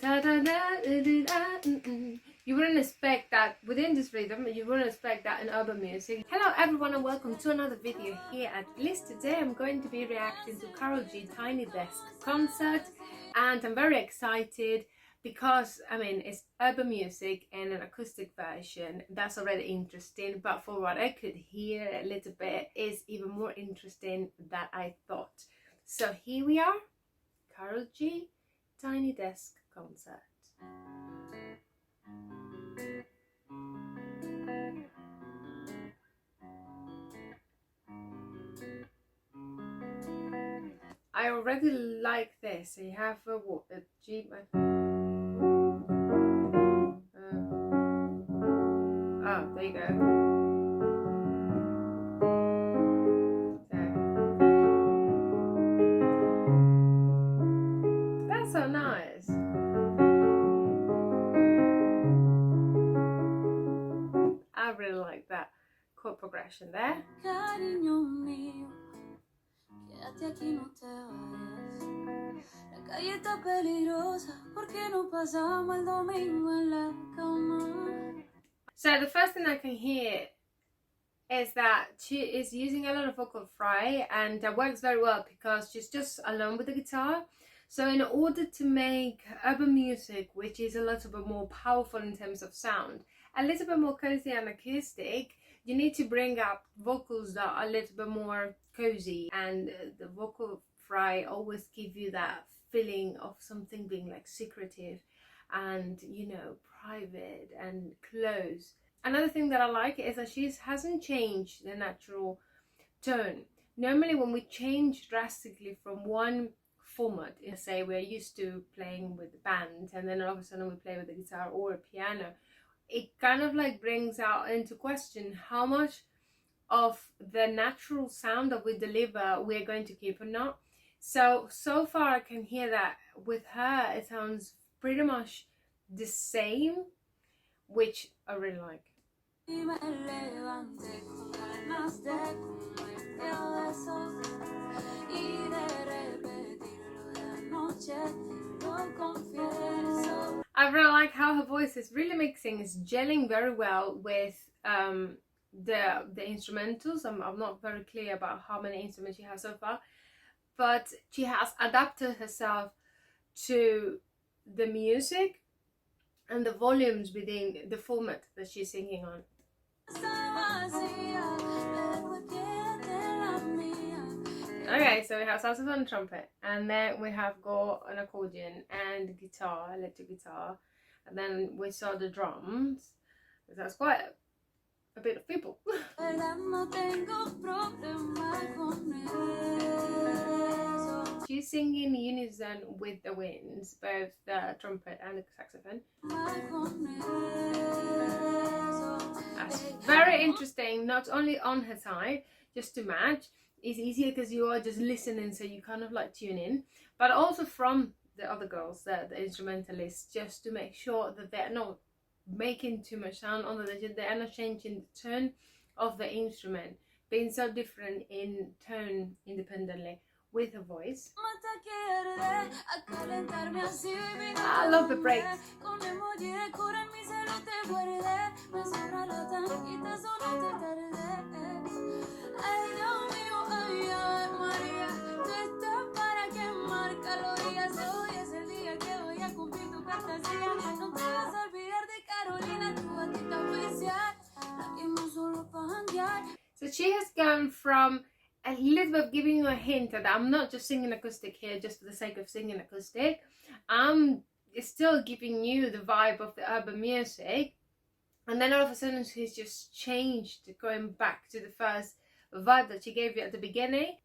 Da, da, da, da, da, da, You wouldn't expect that within this rhythm, you wouldn't expect that in urban music. Hello everyone and welcome to another video here at Bliss. Today I'm going to be reacting to Karol G Tiny Desk concert, and I'm very excited because it's urban music and an acoustic version. That's already interesting, but for what I could hear a little bit is even more interesting than I thought. So here we are, Karol G Tiny Desk concert. I already like this. So you have a G. Oh, there you go. So, that's so nice. I really like that chord progression there. So the first thing I can hear is that she is using a lot of vocal fry, and that works very well because she's just alone with the guitar. So in order to make urban music, which is a little bit more powerful in terms of sound, a little bit more cozy and acoustic, you need to bring up vocals that are a little bit more cozy, and the vocal fry always give you that feeling of something being like secretive and, you know, private and close. Another thing that I like is that she hasn't changed the natural tone. Normally when we change drastically from one format, say we're used to playing with the band and then all of a sudden we play with the guitar or a piano, it kind of like brings out into question how much of the natural sound that we deliver we're going to keep or not. So far I can hear that with her it sounds pretty much the same, which I really like. I really like how her voice is really mixing, is gelling very well with the instrumentals. I'm not very clear about how many instruments she has so far, but she has adapted herself to the music and the volumes within the format that she's singing on. Okay, so we have saxophone and trumpet, and then we have got an accordion and guitar, electric guitar, and then we saw the drums. That's quite a bit of people. She's singing unison with the winds, both the trumpet and the saxophone. That's very interesting, not only on her side, just to match. It's easier because you are just listening, so you kind of like tune in, but also from the other girls, the instrumentalists, just to make sure that they're not making too much sound on the digit, they are not changing the tone of the instrument, being so different in tone independently with her voice. I love the breaks. So she has gone from a little bit of giving you a hint that I'm not just singing acoustic here just for the sake of singing acoustic. I'm still giving you the vibe of the urban music, and then all of a sudden she's just changed, going back to the first vibe that she gave you at the beginning.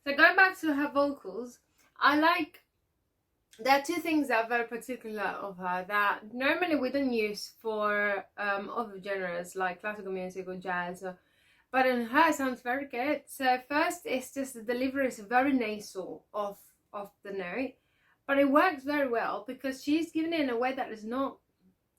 So going back to her vocals, I like, there are two things that are very particular of her that normally we don't use for other genres like classical music or jazz or but in her it sounds very good. So first it's just the delivery is very nasal of the note, but it works very well because she's given it in a way that is not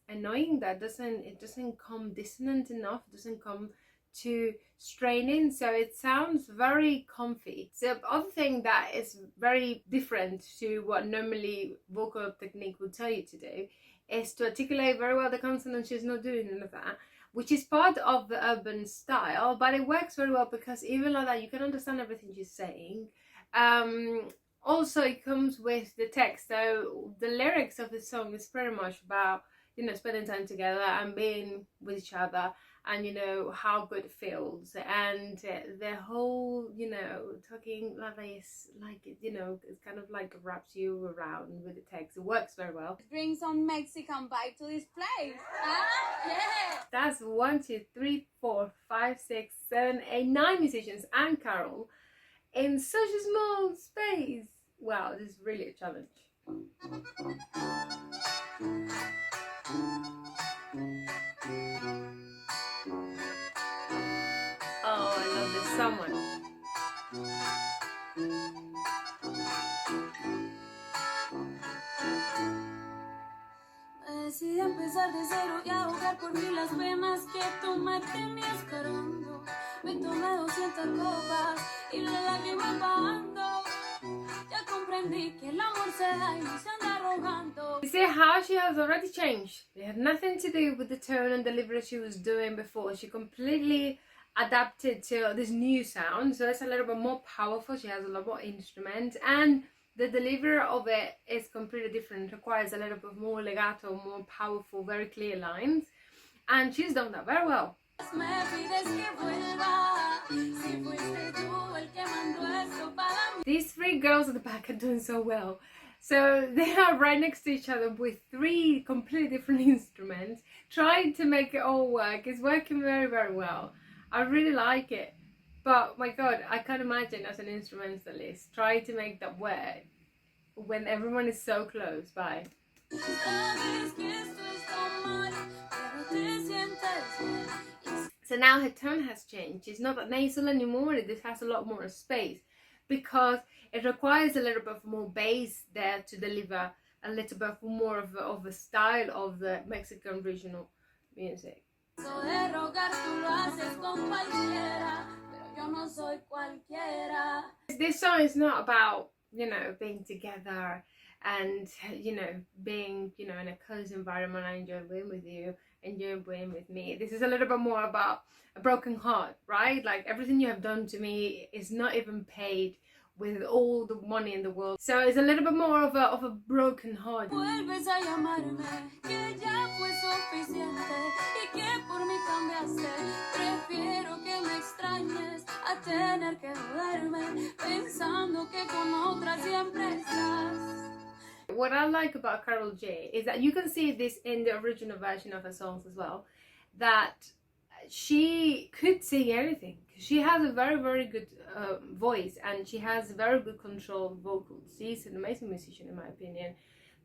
annoying, that doesn't come dissonant enough, doesn't come too straining, so it sounds very comfy. So the other thing that is very different to what normally vocal technique would tell you to do is to articulate very well the consonants. She's not doing none of that, which is part of the urban style, but it works very well because even like that you can understand everything she's saying. Also it comes with the text, so the lyrics of the song is pretty much about, you know, spending time together and being with each other, and you know how good it feels, and the whole, you know, talking like this, like, you know, it's kind of like wraps you around with the text. It works very well. Bring some Mexican vibe to this place. Yeah. That's 1, 2, 3, 4, 5, 6, 7, 8, 9 musicians and Karol in such a small space. Wow, this is really a challenge. Oh, I love this so much. Decidí empezar de cero y ahogar por fin las penas que tú me tenías cargando. Me tomé 200 copas y la lágrima bajando. Ya comprendí que el amor se da y no se anda rogando. You see how she has already changed. It had nothing to do with the tone and delivery she was doing before. She completely adapted to this new sound, so it's a little bit more powerful. She has a lot more instruments, and the delivery of it is completely different. It requires a little bit more legato, more powerful, very clear lines, and she's done that very well. These three girls at the back are doing so well. So they are right next to each other with 3 completely different instruments, trying to make it all work. It's working very, very well. I really like it. But my god, I can't imagine as an instrumentalist trying to make that work when everyone is so close by. So now her tone has changed. It's not that nasal anymore, it just has a lot more space because it requires a little bit more bass there to deliver a little bit more of a style of the Mexican regional music. This song is not about, you know, being together and, you know, being, you know, in a cozy environment. I enjoy being with you and you're being with me. This is a little bit more about a broken heart, right? Like everything you have done to me is not even paid with all the money in the world. So it's a little bit more of a broken heart. What I like about Karol J is that you can see this in the original version of her songs as well, that she could sing anything. She has a very, very good voice, and she has very good controlled vocals. She's an amazing musician in my opinion,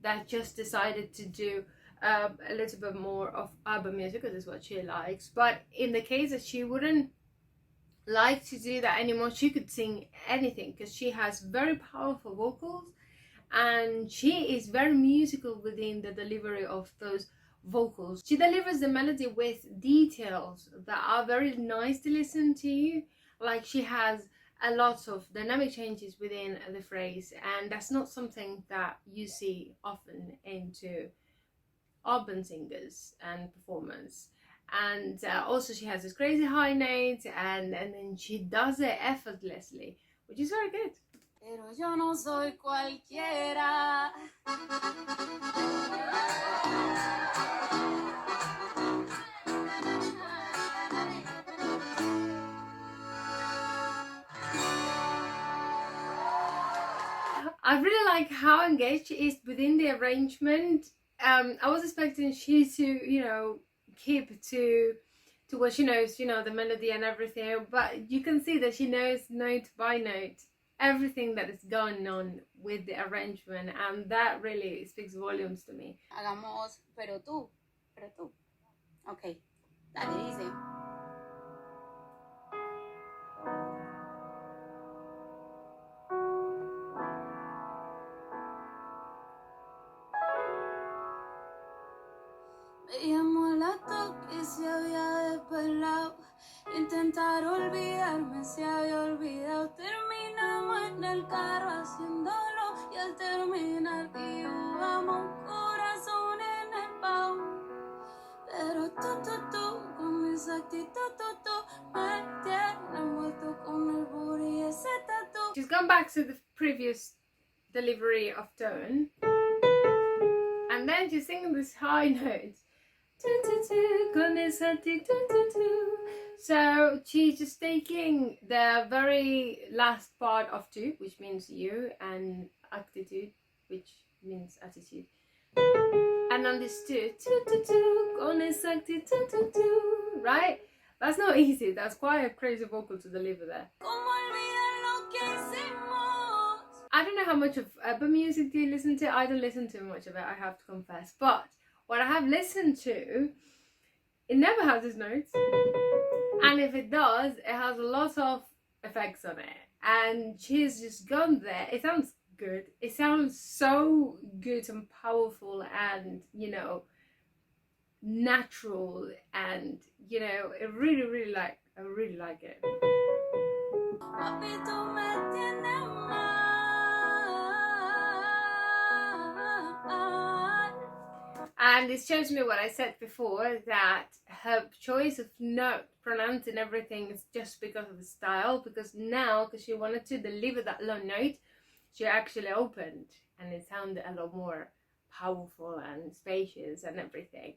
that just decided to do a little bit more of urban music because it's what she likes. But in the case that she wouldn't like to do that anymore, she could sing anything because she has very powerful vocals and she is very musical within the delivery of those vocals. She delivers the melody with details that are very nice to listen to. Like she has a lot of dynamic changes within the phrase, and that's not something that you see often into urban singers and performers. And also she has this crazy high note, and then she does it effortlessly, which is very good. Pero yo no soy cualquiera. I really like how engaged she is within the arrangement. I was expecting she to, you know, keep to what she knows, you know, the melody and everything, but you can see that she knows note by note everything that is going on with the arrangement, and that really speaks volumes to me. Hagamos, pero tú. Ok, dale, dice. intentar olvidarme se había olvidado. Terminamos en el carro haciéndolo y al terminar dibujamos un corazón en el baúl. Pero tú, con esa actitud, me tienes envuelto con el booty y ese tatu. She's gone back to the previous delivery of tone, and then she's singing this high note. So she's just taking the very last part of tu, which means you, and attitude, which means attitude. And on this right? That's not easy. That's quite a crazy vocal to deliver there. I don't know how much of ABBA music do you listen to. I don't listen to much of it, I have to confess. But what I have listened to, it never has its notes. And if it does, it has a lot of effects on it. And she's just gone there. It sounds good. It sounds so good and powerful and, you know, natural, and, you know, I really like it. And this shows me what I said before, that her choice of note, pronouncing everything is just because of the style, because now, because she wanted to deliver that low note, she actually opened and it sounded a lot more powerful and spacious and everything.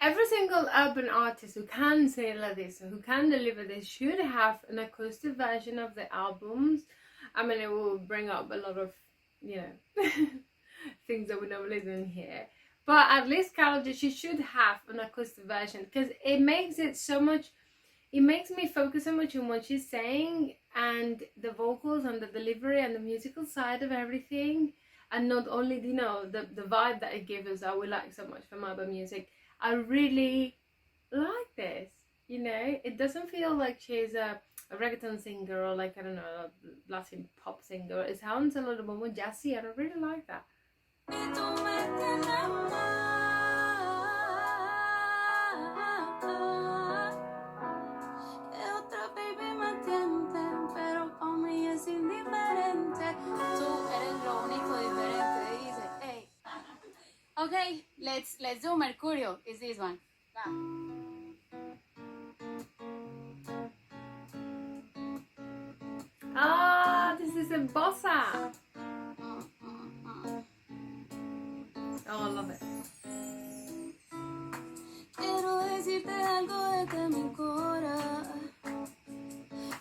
Every single urban artist who can sing like this, or who can deliver this, should have an acoustic version of the albums. I mean, it will bring up a lot of, you know, things that we normally don't hear. But at least Karol, she should have an acoustic version, because it makes it so much, it makes me focus so much on what she's saying and the vocals and the delivery and the musical side of everything, and not only, you know, the vibe that it gives us that we like so much from ABBA music. I really like this, you know. It doesn't feel like she's a reggaeton singer or, like, I don't know, a Latin pop singer. It sounds a little bit more jazzy, and I really like that. Okay, let's do Mercurio. Is this one? Ah, this is a bossa. Oh, I love it. Quiero decirte algo desde mi cora.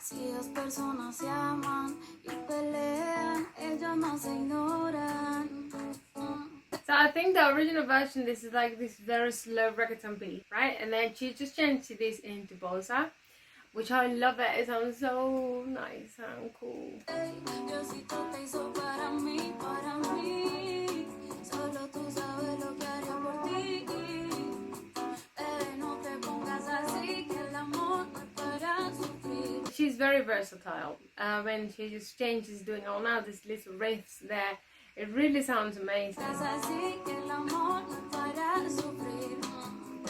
Si dos personas se aman y pelean, ellos no se ignoran. So I think the original version, this is like this very slow reggaeton beat, right? And then she just changed this into bossa, which I love it. It sounds so nice and cool. She's very versatile. When she just changes, doing all now these little riffs there, it really sounds amazing.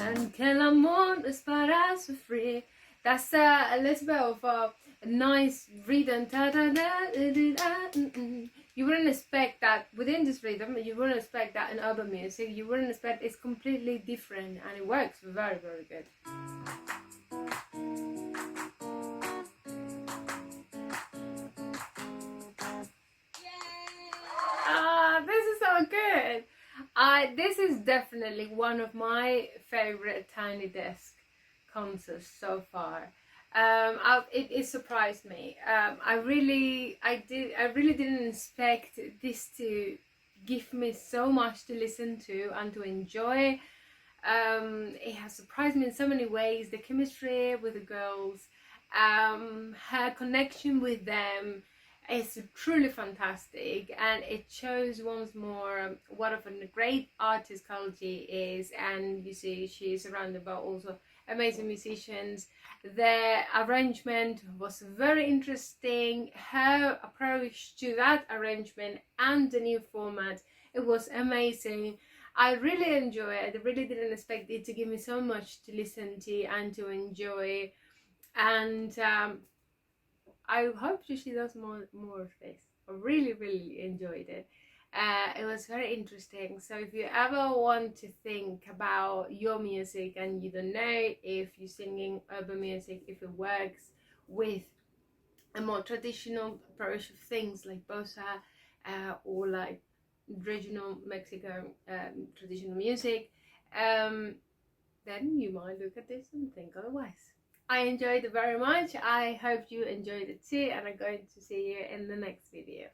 And que el amor es para sufrir. That's a little bit of a nice rhythm. You wouldn't expect that within this rhythm. You wouldn't expect that in urban music. You wouldn't expect, it's completely different, and it works very, very good. This is so good. This is definitely one of my favorite Tiny Desk concerts so far. It surprised me. I really didn't expect this to give me so much to listen to and to enjoy. It has surprised me in so many ways. The chemistry with the girls, her connection with them, It's truly fantastic, and it shows once more what of a great artist Karol G is. And you see, she's surrounded by also amazing musicians. The arrangement was very interesting. Her approach to that arrangement and the new format, it was amazing. I really enjoy it. I really didn't expect it to give me so much to listen to and to enjoy. And I hope that she does more of this. I really enjoyed it. It was very interesting. So if you ever want to think about your music and you don't know if you're singing urban music, if it works with a more traditional approach of things like bossa, or like regional Mexican traditional music, then you might look at this and think otherwise. I enjoyed it very much. I hope you enjoyed it too, and I'm going to see you in the next video.